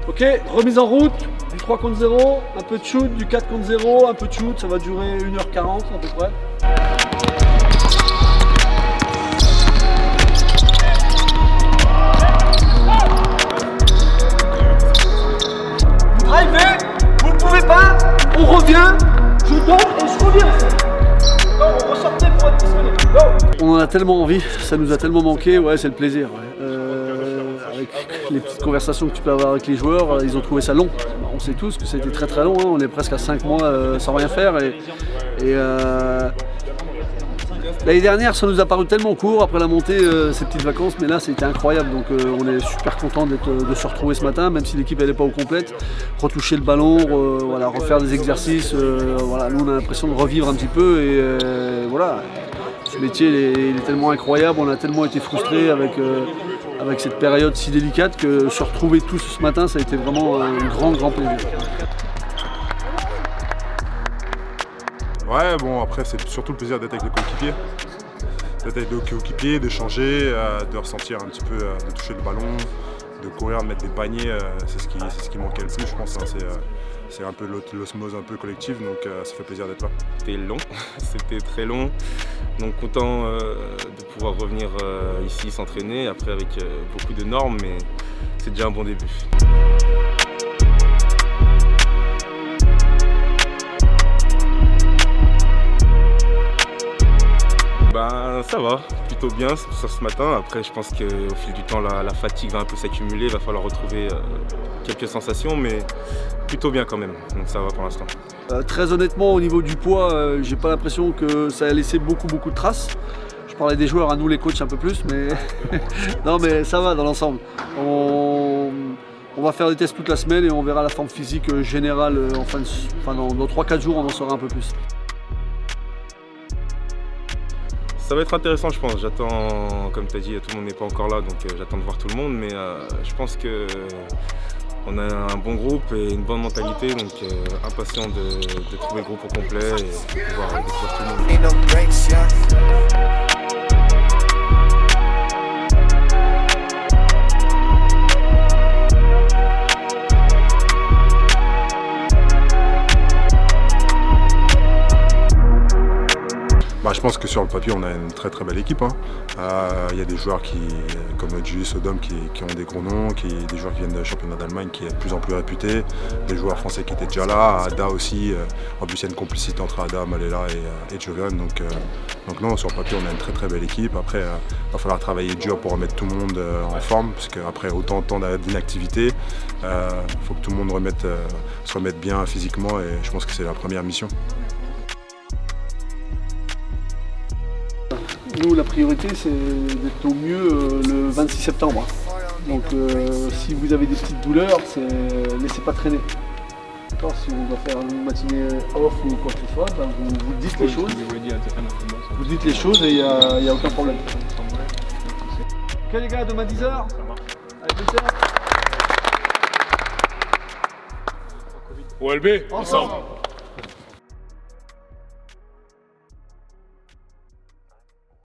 Ok, remise en route, du 3 contre 0, un peu de shoot, du 4 contre 0, un peu de shoot, ça va durer 1h40 à peu près. Vous drivez, vous ne pouvez pas, on revient, je donne et je reviens. On ressortait pour être disponible. On en a tellement envie, ça nous a tellement manqué, ouais c'est le plaisir. Ouais. Avec les petites conversations que tu peux avoir avec les joueurs, ils ont trouvé ça long. On sait tous que c'était très très long, hein. On est presque à 5 mois sans rien faire. L'année dernière, ça nous a paru tellement court après la montée, ces petites vacances, mais là c'était incroyable. Donc on est super content de se retrouver ce matin, même si l'équipe n'est pas au complète. Retoucher le ballon, voilà, refaire des exercices. Voilà, nous on a l'impression de revivre un petit peu et voilà. Ce métier il est tellement incroyable, on a tellement été frustrés avec cette période si délicate que se retrouver tous ce matin, ça a été vraiment un grand plaisir. Ouais, bon après c'est surtout le plaisir d'être avec les coéquipiers. D'être avec les coéquipiers, d'échanger, de ressentir un petit peu, de toucher le ballon, de courir, de mettre des paniers, c'est ce qui manquait le plus je pense. Hein, c'est un peu l'osmose un peu collective, donc ça fait plaisir d'être là. C'était long, c'était très long, donc content de pouvoir revenir ici s'entraîner, après avec beaucoup de normes, mais c'est déjà un bon début. Ben, ça va, plutôt bien ce matin. Après, je pense qu'au fil du temps, la fatigue va un peu s'accumuler. Il va falloir retrouver quelques sensations, mais plutôt bien quand même. Donc ça va pour l'instant. Très honnêtement, au niveau du poids, j'ai pas l'impression que ça a laissé beaucoup de traces. Je parlais des joueurs, à nous les coachs un peu plus, mais non, mais ça va dans l'ensemble. On va faire des tests toute la semaine et on verra la forme physique générale dans 3-4 jours, on en saura un peu plus. Ça va être intéressant je pense, j'attends, comme tu as dit, tout le monde n'est pas encore là, donc j'attends de voir tout le monde, mais je pense qu'on a un bon groupe et une bonne mentalité, donc impatient de trouver le groupe au complet et de pouvoir découvrir tout le monde. Je pense que sur le papier, on a une très belle équipe. Hein. Y a des joueurs comme Julius Sodom qui ont des gros noms, des joueurs qui viennent du championnat d'Allemagne qui est de plus en plus réputé, des joueurs français qui étaient déjà là, Ada aussi. En plus, il y a une complicité entre Ada, Malela et Jovan. Donc non, sur le papier, on a une très belle équipe. Après, il va falloir travailler dur pour remettre tout le monde en forme, parce qu'après autant de temps d'inactivité, il faut que tout le monde se remette bien physiquement et je pense que c'est la première mission. Nous, la priorité, c'est d'être au mieux le 26 septembre. Donc, si vous avez des petites douleurs, laissez pas traîner. Si on doit faire une matinée off ou quoi que ce soit, ben vous dites les choses. Vous dites les choses et il n'y a aucun problème. Ok les gars, demain 10h. Avec plaisir. OLB, ensemble.